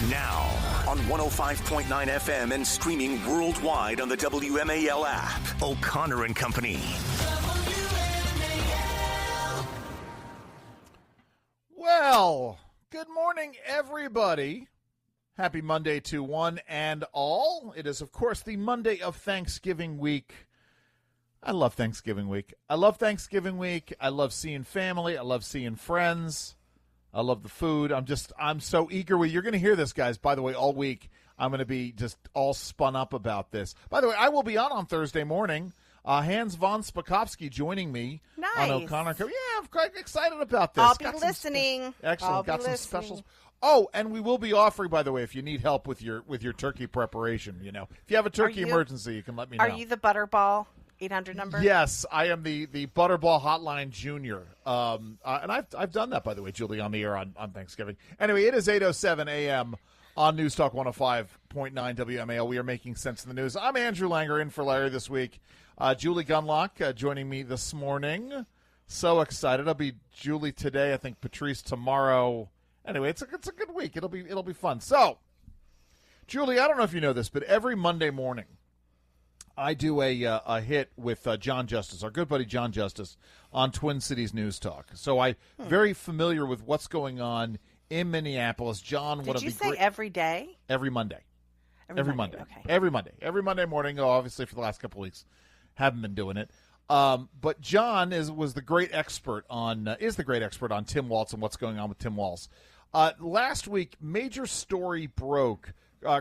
Now, on 105.9 FM and streaming worldwide on the WMAL app. O'Connor and Company. Well, good morning, everybody. Happy Monday to one and all. It is, of course, the Monday of Thanksgiving week. I love Thanksgiving week. I love seeing family. I love seeing friends. I love the food. I'm so eager. You're going to hear this, guys, by the way, all week. I'm going to be just all spun up about this. By the way, I will be on Thursday morning. Hans von Spakovsky joining me on O'Connor. Yeah, I'm quite excited about this. I'll be listening. Excellent. Got some specials. Oh, and we will be offering, by the way, if you need help with your turkey prepreration, if you have a turkey emergency, you can let me know. Are you the Butterball 800 number? Yes, I am the Butterball Hotline Junior. And I've done that, by the way, Julie, on the air on Thanksgiving. Anyway, it is 8:07 a.m. on News Talk 105.9 WMAL. We are making sense of the news. I'm Andrew Langer, in for Larry this week. Julie Gunlock joining me this morning. So excited. I'll be Julie today. I think Patrice tomorrow. Anyway, it's a good week. It'll be fun. So, Julie, I don't know if you know this, but every Monday morning, I do a hit with John Justice, our good buddy John Justice, on Twin Cities News Talk. So I'm very familiar with what's going on in Minneapolis. John, Did you say every day? Every Monday. Every Monday. Okay. Every Monday. Every Monday morning. Oh, obviously for the last couple of weeks, haven't been doing it. But John is the great expert on Tim Walz and what's going on with Tim Walz. Last week, major story broke.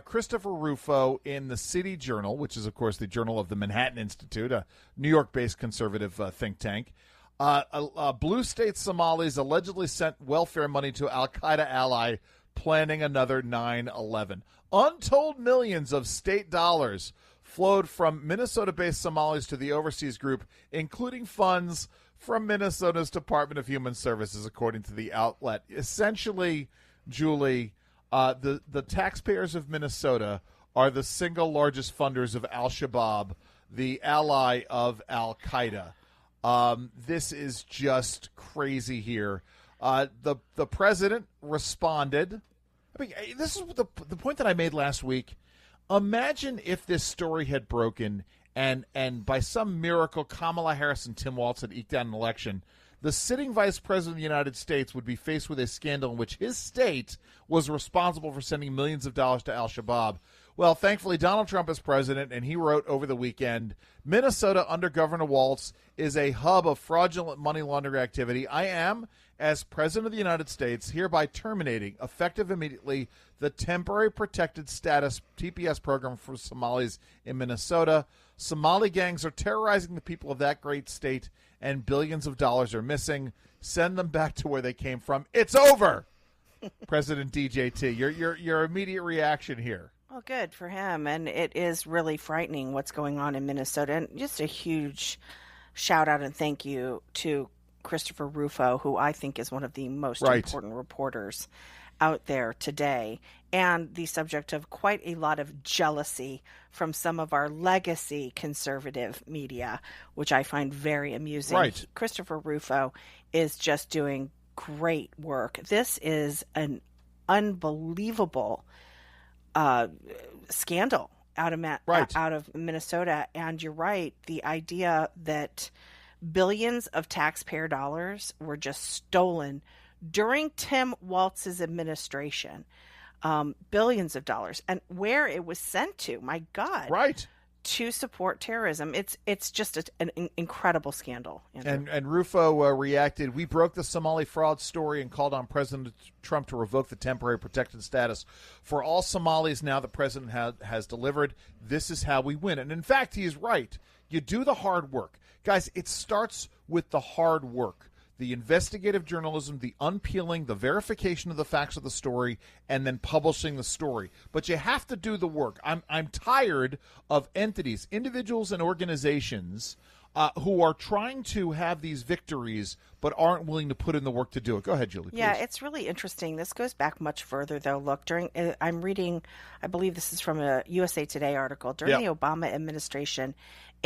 Christopher Rufo in the City Journal, which is, of course, the journal of the Manhattan Institute, a New York-based conservative think tank. Blue state Somalis allegedly sent welfare money to al-Qaeda ally planning another 9/11. Untold millions of state dollars flowed from Minnesota-based Somalis to the overseas group, including funds from Minnesota's Department of Human Services, according to the outlet. Essentially, Julie, the taxpayers of Minnesota are the single largest funders of al-Shabaab, the ally of al-Qaeda. This is just crazy here. The president responded. I mean, this is the point that I made last week. Imagine if this story had broken and by some miracle Kamala Harris and Tim Walz had eked out an election. The sitting vice president of the United States would be faced with a scandal in which his state was responsible for sending millions of dollars to al-Shabaab. Well, thankfully, Donald Trump is president, and he wrote over the weekend, Minnesota under Governor Walz is a hub of fraudulent money laundering activity. I am, as president of the United States, hereby terminating, effective immediately, the Temporary Protected Status TPS program for Somalis in Minnesota. Somali gangs are terrorizing the people of that great state, and billions of dollars are missing. Send them back to where they came from. It's over, President DJT. Your immediate reaction here. Well, good for him. And it is really frightening what's going on in Minnesota. And just a huge shout out and thank you to Christopher Rufo, who I think is one of the most important reporters out there today, and the subject of quite a lot of jealousy from some of our legacy conservative media, which I find very amusing. Right. Christopher Rufo is just doing great work. This is an unbelievable scandal out of Minnesota. And you're right, the idea that billions of taxpayer dollars were just stolen during Tim Walz's administration, billions of dollars, and where it was sent to, my God, right, to support terrorism. It's just an incredible scandal. And Rufo reacted, we broke the Somali fraud story and called on President Trump to revoke the temporary protected status for all Somalis. Now the president has delivered. This is how we win. And in fact, he is right. You do the hard work. Guys, it starts with the hard work. The investigative journalism, the unpeeling, the verification of the facts of the story, and then publishing the story. But you have to do the work. I'm tired of entities, individuals and organizations who are trying to have these victories but aren't willing to put in the work to do it. Go ahead, Julie, please. Yeah, it's really interesting. This goes back much further, though. Look, I'm reading, I believe this is from a USA Today article. During the Obama administration,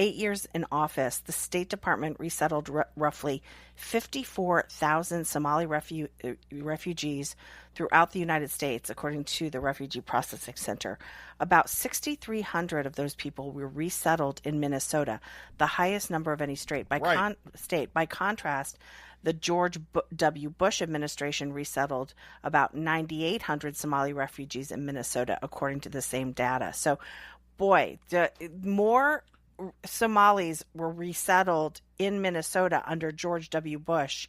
8 years in office, the State Department resettled roughly 54,000 Somali refugees throughout the United States, according to the Refugee Processing Center. About 6,300 of those people were resettled in Minnesota, the highest number of any state. By contrast, the George W. Bush administration resettled about 9,800 Somali refugees in Minnesota, according to the same data. So, boy, more Somalis were resettled in Minnesota under George W. Bush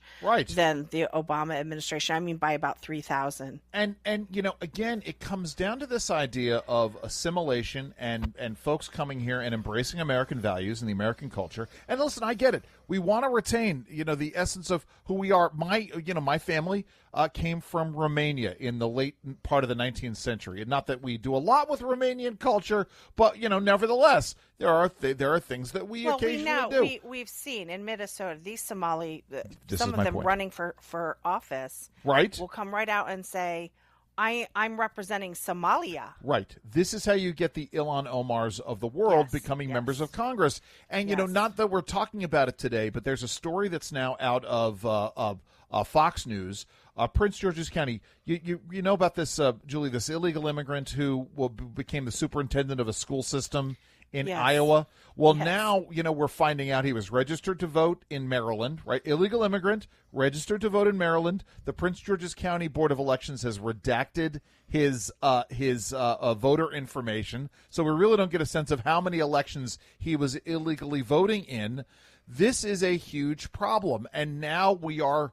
than the Obama administration. I mean, by about 3,000. And again, it comes down to this idea of assimilation and folks coming here and embracing American values and the American culture. And listen, I get it. We want to retain, the essence of who we are. My family came from Romania in the late part of the 19th century. And not that we do a lot with Romanian culture, but, nevertheless, there are things that we occasionally do. We've seen in Minnesota, these Somali, This some is of my them point. running for office, will come right out and say, I'm representing Somalia. Right. This is how you get the Ilhan Omars of the world becoming members of Congress. And, not that we're talking about it today, but there's a story that's now out of Fox News. Prince George's County, you know about this, Julie, this illegal immigrant who became the superintendent of a school system in Iowa. Well, now, we're finding out he was registered to vote in Maryland, right? Illegal immigrant, registered to vote in Maryland. The Prince George's County Board of Elections has redacted his voter information. So we really don't get a sense of how many elections he was illegally voting in. This is a huge problem. And now we are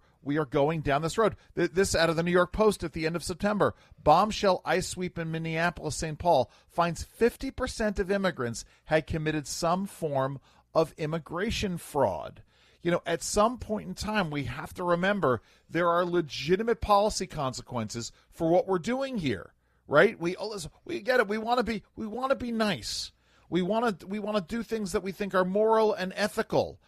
going down this road. This out of the New York Post at the end of September. Bombshell ice sweep in Minneapolis, St. Paul finds 50% of immigrants had committed some form of immigration fraud. At some point in time, we have to remember there are legitimate policy consequences for what we're doing here, right? We get it. We want to be nice. We want to do things that we think are moral and ethical.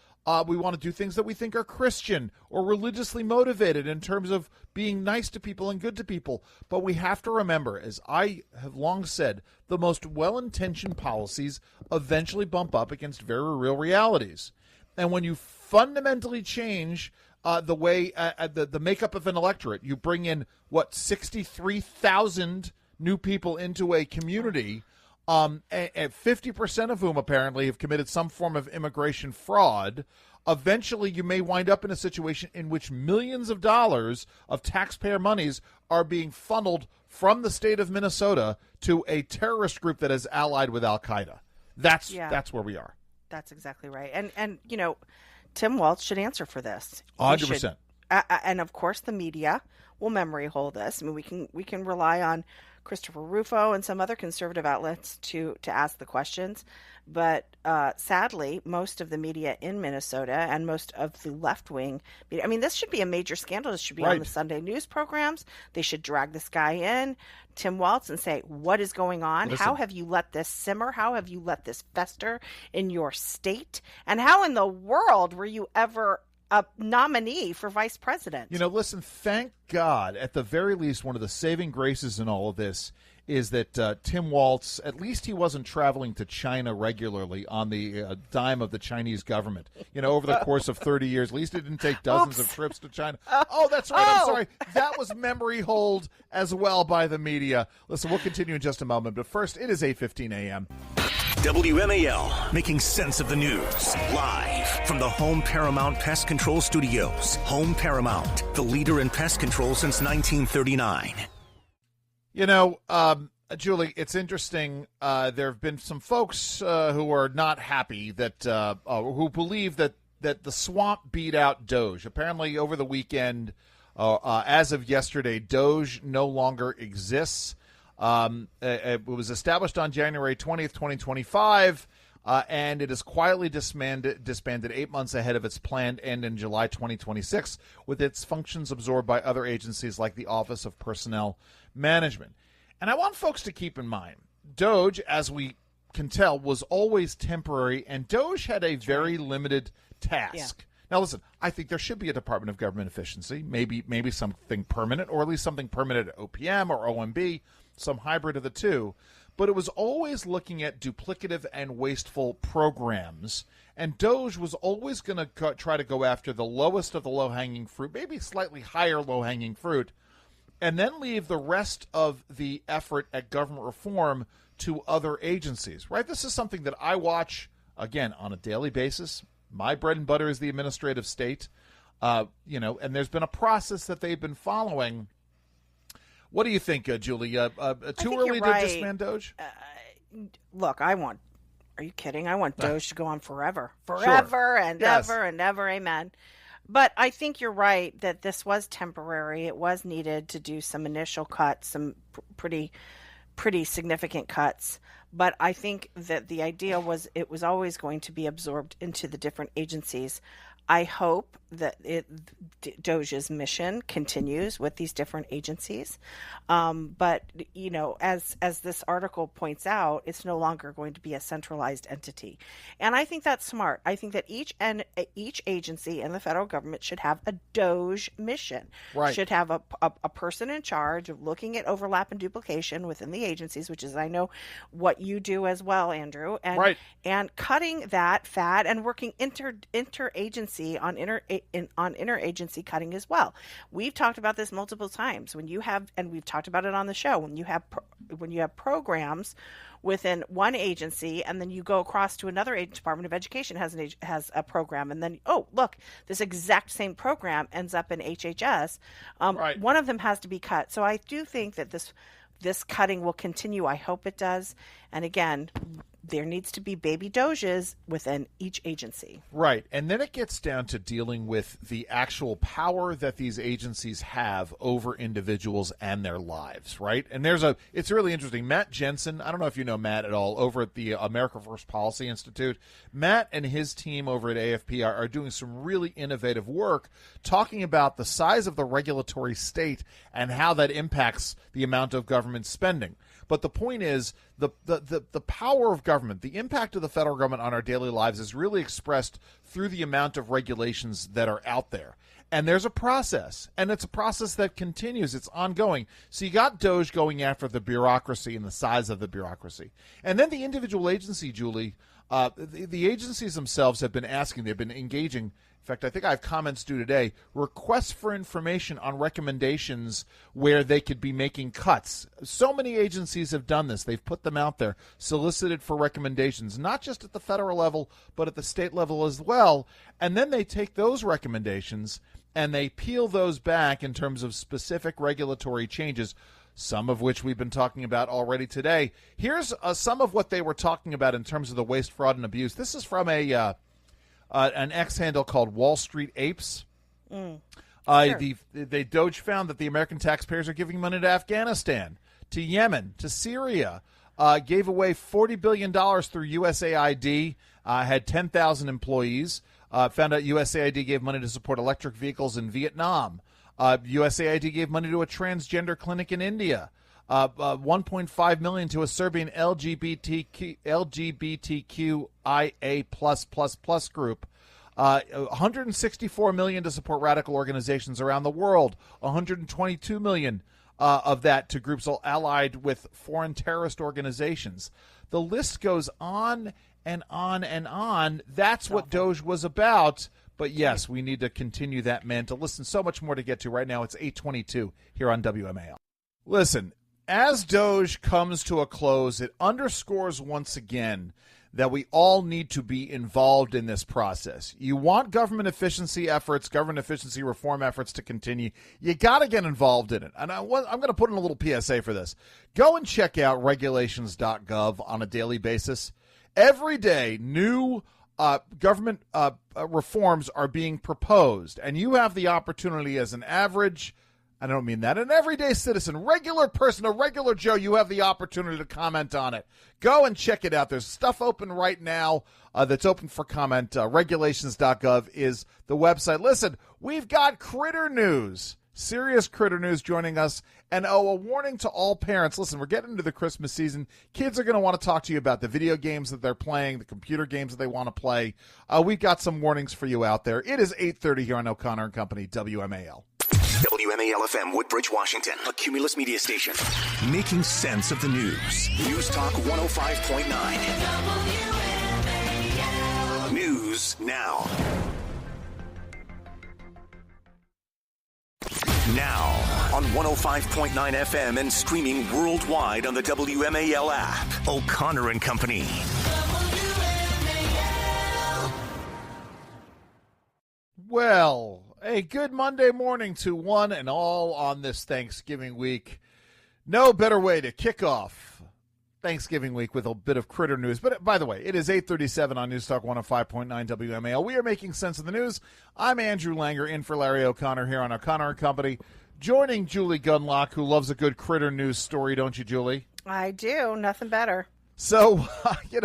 We want to do things that we think are Christian or religiously motivated in terms of being nice to people and good to people. But we have to remember, as I have long said, the most well-intentioned policies eventually bump up against very real realities. And when you fundamentally change the way the makeup of an electorate, you bring in, 63,000 new people into a community, and 50% of whom apparently have committed some form of immigration fraud. Eventually, you may wind up in a situation in which millions of dollars of taxpayer monies are being funneled from the state of Minnesota to a terrorist group that is allied with Al-Qaeda. That's where we are. That's exactly right. And Tim Walz should answer for this. 100%. And of course, the media will memory hold this. I mean, we can rely on Christopher Rufo and some other conservative outlets to ask the questions. But sadly, most of the media in Minnesota and most of the left-wing media, this should be a major scandal. This should be on the Sunday news programs. They should drag this guy in, Tim Walz, and say, what is going on? Listen. How have you let this simmer? How have you let this fester in your state? And how in the world were you ever a nominee for vice president? Listen, thank God, at the very least, one of the saving graces in all of this is that Tim Walz, at least he wasn't traveling to China regularly on the dime of the Chinese government. Over the course of 30 years, at least he didn't take dozens of trips to China. Oh, that's right. I'm sorry. That was memory hold as well by the media. Listen, we'll continue in just a moment, but first, it is 8:15 a.m. WMAL, making sense of the news. Live from the Home Paramount Pest Control Studios. Home Paramount, the leader in pest control since 1939. Julie, it's interesting. There have been some folks who are not happy that who believe that the swamp beat out DOGE. Apparently, over the weekend, as of yesterday, DOGE no longer exists. It was established on January 20th, 2025, and it is quietly disbanded 8 months ahead of its planned end in July 2026, with its functions absorbed by other agencies like the Office of Personnel Management. And I want folks to keep in mind, DOGE, as we can tell, was always temporary, and DOGE had a very limited task. Yeah. Now, listen, I think there should be a Department of Government Efficiency, maybe something permanent, or at least something permanent at OPM or OMB, some hybrid of the two. but it was always looking at duplicative and wasteful programs. And DOGE was always going to try to go after the lowest of the low-hanging fruit, maybe slightly higher low-hanging fruit, and then leave the rest of the effort at government reform to other agencies, right? This is something that I watch, again, on a daily basis. My bread and butter is the administrative state, and there's been a process that they've been following. What do you think, Julie? Too early to disband DOGE? Look, are you kidding? I want DOGE to go on forever Sure. and Yes. ever and ever. Amen. But I think you're right that this was temporary. It was needed to do some initial cuts, some pretty significant cuts. But I think that the idea was it was always going to be absorbed into the different agencies. I hope that DOGE's mission continues with these different agencies. But, as this article points out, it's no longer going to be a centralized entity. And I think that's smart. I think that each agency in the federal government should have a DOGE mission. Right. Should have a person in charge of looking at overlap and duplication within the agencies, which is, I know, what you do as well, Andrew. And, right. And cutting that fat and working interagency on interagency cutting as well. We've talked about this multiple times. And we've talked about it on the show. When you have programs within one agency, and then you go across to another Department of Education has a program, and then look, this exact same program ends up in HHS. Right. One of them has to be cut. So I do think that this cutting will continue. I hope it does. And again, there needs to be baby DOGEs within each agency. Right. And then it gets down to dealing with the actual power that these agencies have over individuals and their lives, right? And it's really interesting. Matt Jensen, I don't know if you know Matt at all, over at the America First Policy Institute. Matt and his team over at AFP are doing some really innovative work talking about the size of the regulatory state and how that impacts the amount of government spending. But the point is, the power of government, the impact of the federal government on our daily lives is really expressed through the amount of regulations that are out there. And there's a process, and it's a process that continues. It's ongoing. So you got DOGE going after the bureaucracy and the size of the bureaucracy. And then the individual agency, Julie, the agencies themselves have been asking, they've been engaging. In fact, I think I have comments due today, requests for information on recommendations where they could be making cuts. So many agencies have done this. They've put them out there, solicited for recommendations, not just at the federal level, but at the state level as well. And then they take those recommendations and they peel those back in terms of specific regulatory changes, some of which we've been talking about already today. Here's some of what they were talking about in terms of the waste, fraud, and abuse. This is from an X handle called Wall Street Apes. Sure. The DOGE found that the American taxpayers are giving money to Afghanistan, to Yemen, to Syria, gave away $40 billion through USAID, had 10,000 employees, found out USAID gave money to support electric vehicles in Vietnam. USAID gave money to a transgender clinic in India. $1.5 million to a Serbian LGBTQIA+++ group. $164 million to support radical organizations around the world. $122 million of that to groups allied with foreign terrorist organizations. The list goes on and on and on. That's what DOGE was about. But yes, we need to continue that mantle. Listen, so much more to get to right now. It's 8:22 here on WMAL. Listen, as DOGE comes to a close, it underscores once again that we all need to be involved in this process. You want government efficiency efforts, government efficiency reform efforts to continue. You got to get involved in it. And I'm going to put in a little PSA for this. Go and check out regulations.gov on a daily basis. Every day, new government reforms are being proposed, and you have the opportunity as an average, I don't mean that, an everyday citizen, regular person, a regular Joe, you have the opportunity to comment on it. Go and check it out. There's stuff open right now that's open for comment. Regulations.gov is the website. Listen, we've got critter news. Serious critter news joining us. And a warning to all parents. Listen, we're getting into the Christmas season. Kids are going to want to talk to you about the video games that they're playing, the computer games that they want to play. We've got some warnings for you out there. It is 8:30 here on O'Connor & Company, WMAL. WMAL-FM Woodbridge, Washington, a Cumulus media station. Making sense of the news. News Talk 105.9. News now. Now on 105.9 FM and streaming worldwide on the WMAL app. O'Connor and Company. Well, a good Monday morning to one and all on this Thanksgiving week. No better way to kick off Thanksgiving week with a bit of critter news. But by the way, it is 8:37 on News Talk 105.9 WMAL. We are making sense of the news. I'm Andrew Langer, in for Larry O'Connor here on O'Connor and Company. Joining Julie Gunlock, who loves a good critter news story, don't you, Julie? I do. Nothing better. So,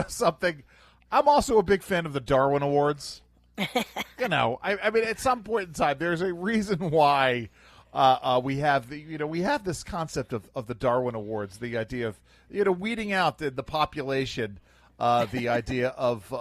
something. I'm also a big fan of the Darwin Awards. I mean, at some point in time, there's a reason why we have this concept of the Darwin Awards, the idea of weeding out the population, the idea of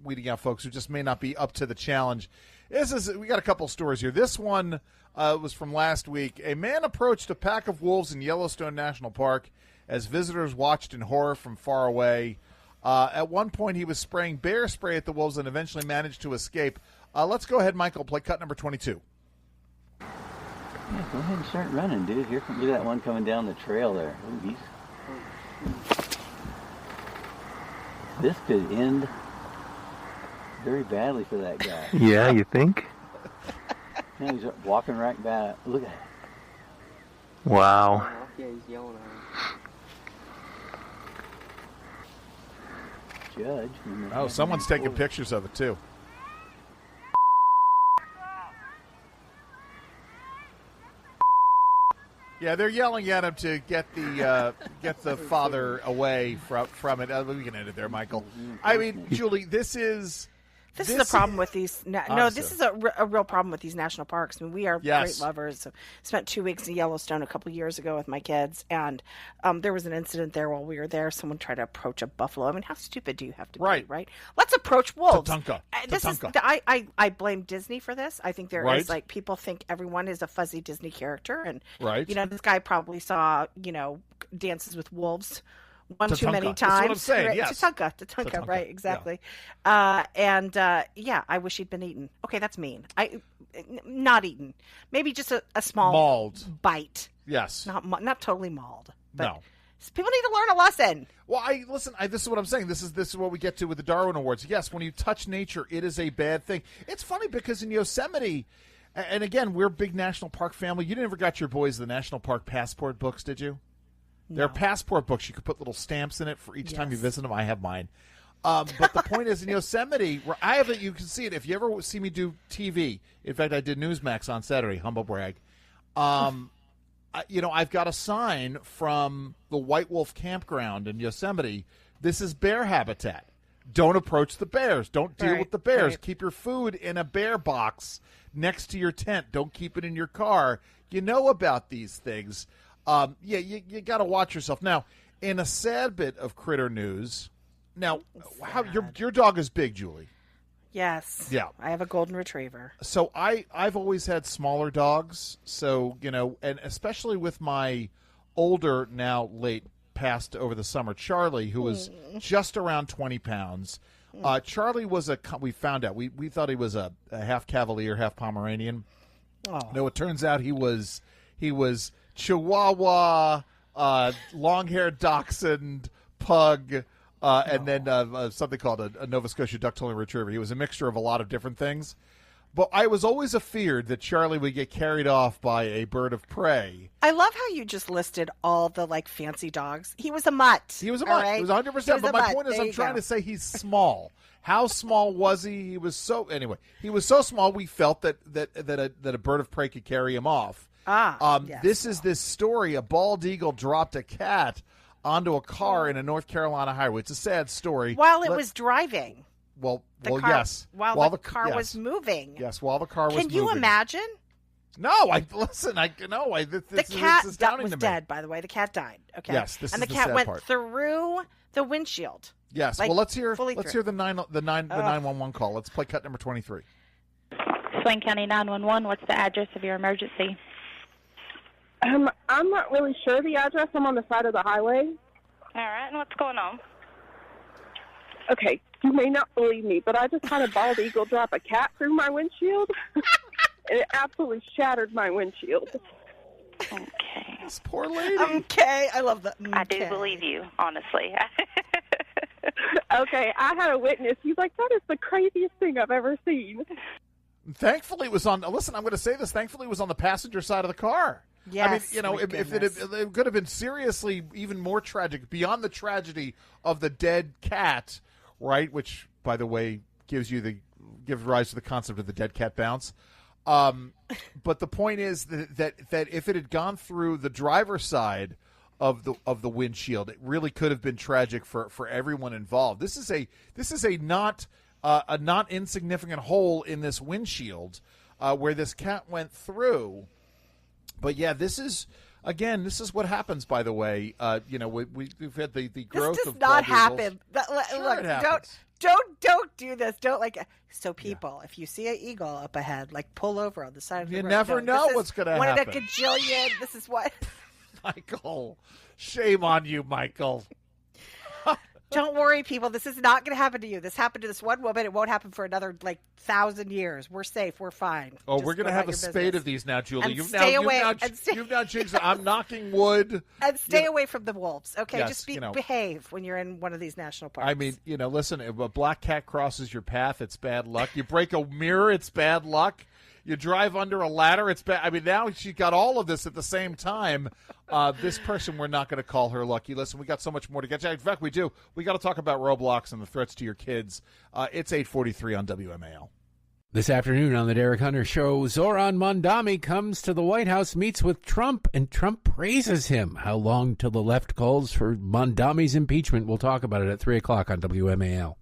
weeding out folks who just may not be up to the challenge. We got a couple stories here. This one was from last week. A man approached a pack of wolves in Yellowstone National Park as visitors watched in horror from far away. At one point, he was spraying bear spray at the wolves and eventually managed to escape. Let's go ahead, Michael, play cut number 22. Yeah, go ahead and start running, dude. Look at that one coming down the trail there. Ooh, this could end very badly for that guy. Yeah, you think? Yeah, he's walking right back. Look at it. Wow. Yeah, he's yelling at him. Judge. Oh, someone's taking pictures of it, too. Yeah, they're yelling at him to get the father away from it. We can end it there, Michael. I mean, Julie, this is a problem with these. This is a real problem with these national parks. I mean, we are great lovers. Spent 2 weeks in Yellowstone a couple years ago with my kids, and there was an incident there while we were there. Someone tried to approach a buffalo. I mean, how stupid do you have to be, right? Let's approach wolves. I blame Disney for this. I think there is people think everyone is a fuzzy Disney character, and this guy probably saw Dances with Wolves one too many times. That's what I'm saying. Right? Yes. Tatanka, right? Exactly. Yeah. I wish he'd been eaten. Okay, that's mean. Not eaten. Maybe just a small mauled bite. Yes. Not totally mauled. But no. People need to learn a lesson. Well, this is what I'm saying. This is what we get to with the Darwin Awards. Yes, when you touch nature, it is a bad thing. It's funny because in Yosemite, and again, we're a big national park family. You never got your boys the national park passport books, did you? No. They're passport books. You could put little stamps in it for each time you visit them. I have mine. But the point is, in Yosemite, where I have it, you can see it. If you ever see me do TV, in fact, I did Newsmax on Saturday, humble brag. I've got a sign from the White Wolf Campground in Yosemite. This is bear habitat. Don't approach the bears. Don't deal with the bears. Right. Keep your food in a bear box next to your tent. Don't keep it in your car. You know about these things. You got to watch yourself. Now, in a sad bit of critter news, how your dog is big, Julie. Yes. Yeah. I have a golden retriever. So I've always had smaller dogs. So, and especially with my older, now late passed over the summer, Charlie, who was just around 20 pounds. Charlie was we found out, we thought he was a half Cavalier, half Pomeranian. Oh. No, it turns out he was Chihuahua, long-haired dachshund, pug, and then something called a Nova Scotia duck-tailed retriever. He was a mixture of a lot of different things. But I was always afeared that Charlie would get carried off by a bird of prey. I love how you just listed all the fancy dogs. He was a mutt. He was a mutt. Right? He was 100%. But my point is, I'm trying to say he's small. How small was he? He was so small. We felt that a bird of prey could carry him off. Yes. This is this story. A bald eagle dropped a cat onto a car in a North Carolina highway. It's a sad story. While it was driving. Yes. While the car was moving. Yes, while the car was moving. Can you imagine? No, this cat is astounding was to me. dead, by the way. The cat died. Okay. Yes, and the cat went through the windshield. Yes. Well, let's hear the 911 call. Let's play cut number 23. Wayne County 911. What's the address of your emergency? I'm not really sure the address. I'm on the side of the highway. All right, and what's going on? Okay, you may not believe me, but I just had a bald eagle drop a cat through my windshield, and it absolutely shattered my windshield. Okay. This poor lady. Okay, I love that. I do believe you, honestly. Okay, I had a witness. He's like, that is the craziest thing I've ever seen. Thankfully, it was on. Listen, I'm going to say this. Thankfully, it was on the passenger side of the car. Yes, I mean, you know, if goodness. it could have been seriously even more tragic, beyond the tragedy of the dead cat, right? Which, by the way, gives rise to the concept of the dead cat bounce. But the point is that if it had gone through the driver's side of the windshield, it really could have been tragic for everyone involved. This is a not insignificant hole in this windshield where this cat went through. But yeah, this is what happens. By the way, we've had the growth. This does of not bald eagles. happen. Sure, Look, it happens. don't do this. Don't So people, if you see an eagle up ahead, pull over on the side of the road. You never know what's going to happen. One in a gajillion. This is what. Michael, shame on you, Michael. Don't worry, people. This is not going to happen to you. This happened to this one woman. It won't happen for another 1,000 years. We're safe. We're fine. Oh, Just we're going to have a spate of these now, Julie. You've now jinxed it. I'm knocking wood. And stay away from the wolves. Okay, Yes, just behave when you're in one of these national parks. I mean, listen, if a black cat crosses your path, it's bad luck. You break a mirror, it's bad luck. You drive under a ladder, it's bad. I mean, now she got all of this at the same time. This person, we're not going to call her lucky. Listen, we got so much more to get to. In fact, we do. We got to talk about Roblox and the threats to your kids. It's 8:43 on WMAL. This afternoon on the Derek Hunter Show, Zoran Mondami comes to the White House, meets with Trump, and Trump praises him. How long till the left calls for Mondami's impeachment? We'll talk about it at 3 o'clock on WMAL.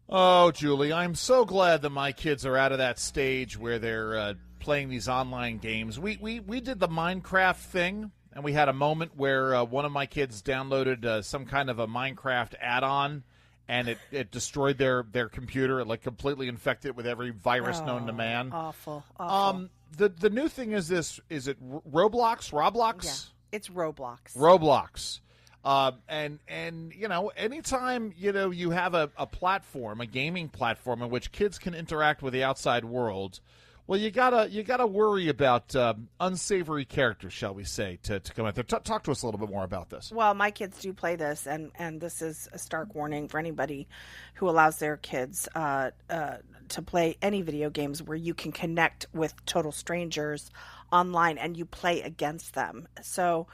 Oh, Julie, I'm so glad that my kids are out of that stage where they're playing these online games. We did the Minecraft thing, and we had a moment where one of my kids downloaded some kind of a Minecraft add-on, and it destroyed their computer. It completely infected it with every virus known to man. Awful. The new thing is this: is it Roblox? Yeah, it's Roblox. Roblox. And anytime you have a platform, a gaming platform in which kids can interact with the outside world, well, you gotta worry about unsavory characters, shall we say, to come out there. Talk to us a little bit more about this. Well, my kids do play this, and this is a stark warning for anybody who allows their kids to play any video games where you can connect with total strangers online and you play against them. So,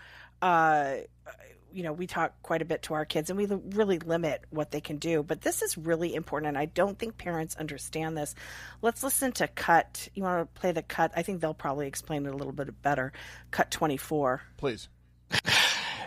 we talk quite a bit to our kids, and we really limit what they can do. But this is really important, and I don't think parents understand this. Let's listen to Cut. You want to play the Cut? I think they'll probably explain it a little bit better. Cut 24. Please.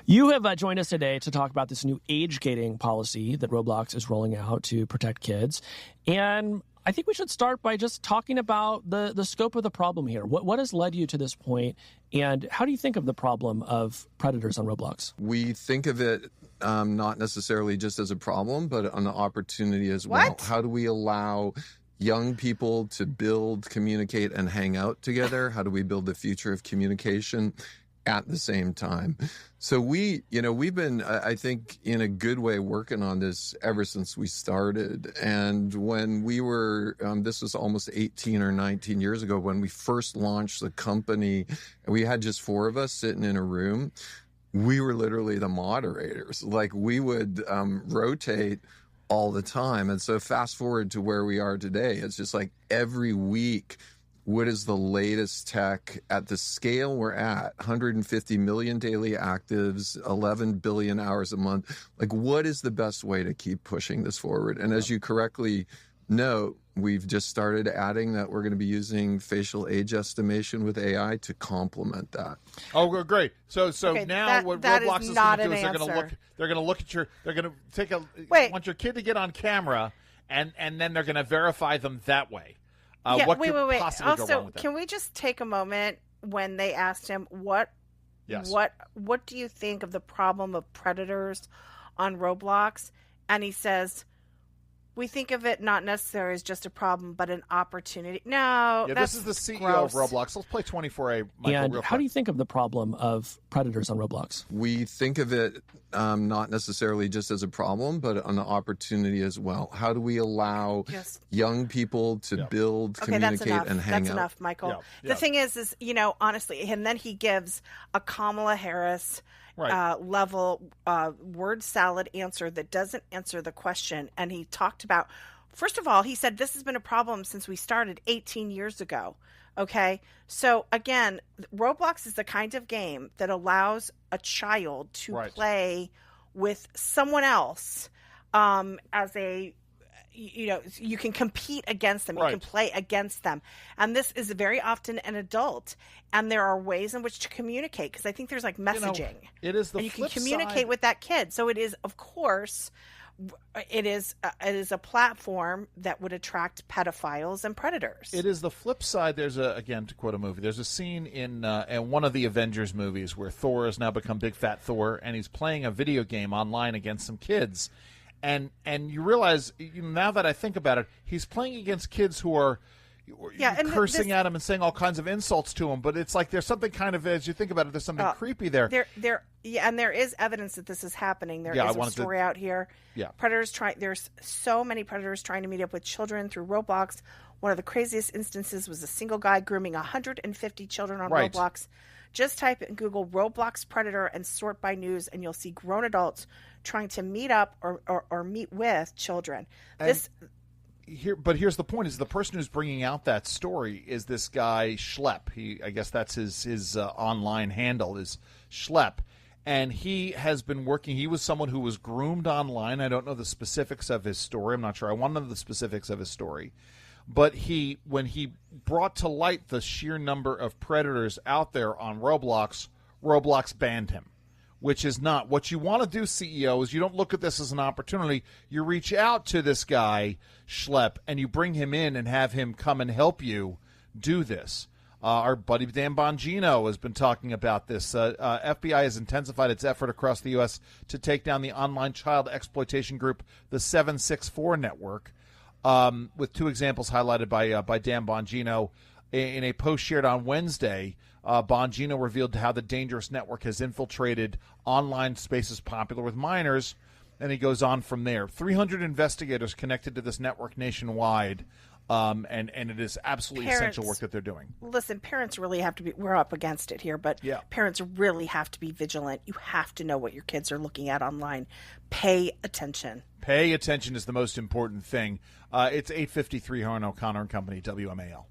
You have joined us today to talk about this new age gating policy that Roblox is rolling out to protect kids. And I think we should start by just talking about the scope of the problem here. What has led you to this point, and how do you think of the problem of predators on Roblox? We think of it not necessarily just as a problem, but an opportunity as well. What? How do we allow young people to build, communicate, and hang out together? How do we build the future of communication at the same time? So we've been, I think, in a good way working on this ever since we started. And when we were, this was almost 18 or 19 years ago, when we first launched the company, and we had just 4 of us sitting in a room, we were literally the moderators. We would rotate all the time. And so fast forward to where we are today, it's just every week, what is the latest tech at the scale we're at? 150 million daily actives, 11 billion hours a month. What is the best way to keep pushing this forward? And as you correctly note, we've just started adding that we're going to be using facial age estimation with AI to complement that. Oh, great. So now what Roblox is going to do is they're going to look at they're going to want your kid to get on camera, and then they're going to verify them that way. What could possibly go wrong with that? Can we just take a moment when they asked him what do you think of the problem of predators on Roblox? And he says, We think of it not necessarily as just a problem, but an opportunity. No, Yeah, that's this is the CEO gross. of Roblox. Let's play 24A, Michael, And real how quick. do you think of the problem of predators on Roblox? We think of it not necessarily just as a problem, but an opportunity as well. How do we allow young people to build, communicate, and hang out? That's enough, Michael. Yeah. The thing is, honestly, and then he gives a Kamala Harris level word salad answer that doesn't answer the question. And he talked about, first of all, he said this has been a problem since we started 18 years ago. Okay. So again, Roblox is the kind of game that allows a child to play with someone else as a, you can compete against them. You can play against them. And this is very often an adult. And there are ways in which to communicate, because I think there's like messaging. It is the and you flip can communicate side. with that kid. So it is, of course, it is a platform that would attract pedophiles and predators. It is the flip side. There's again, to quote a movie, there's a scene in one of the Avengers movies where Thor has now become Big Fat Thor, and he's playing a video game online against some kids. And you realize, now that I think about it, he's playing against kids who are cursing at him and saying all kinds of insults to him. But it's like there's something kind of, as you think about it, there's something creepy there. And there is evidence that this is happening. There is a story out here. Yeah. There's so many predators trying to meet up with children through Roblox. One of the craziest instances was a single guy grooming 150 children on Roblox. Just type in Google Roblox predator and sort by news, and you'll see grown adults trying to meet up or meet with children. But here's the point: is the person who's bringing out that story is this guy Schlepp. I guess that's his online handle is Schlepp, and he has been working. He was someone who was groomed online. I don't know the specifics of his story. I'm not sure. I want to know the specifics of his story. But when he brought to light the sheer number of predators out there on Roblox banned him, which is not what you want to do, CEO, is you don't look at this as an opportunity. You reach out to this guy, Schlepp, and you bring him in and have him come and help you do this. Our buddy Dan Bongino has been talking about this. FBI has intensified its effort across the U.S. to take down the online child exploitation group, the 764 Network. With two examples highlighted by Dan Bongino. In a post shared on Wednesday, Bongino revealed how the dangerous network has infiltrated online spaces popular with minors, and he goes on from there. 300 investigators connected to this network nationwide, and it is absolutely essential work that they're doing. Listen, parents really have to be, we're up against it here, but parents really have to be vigilant. You have to know what your kids are looking at online. Pay attention. Pay attention is the most important thing. It's 8:53 O'Connor and Company, WMAL.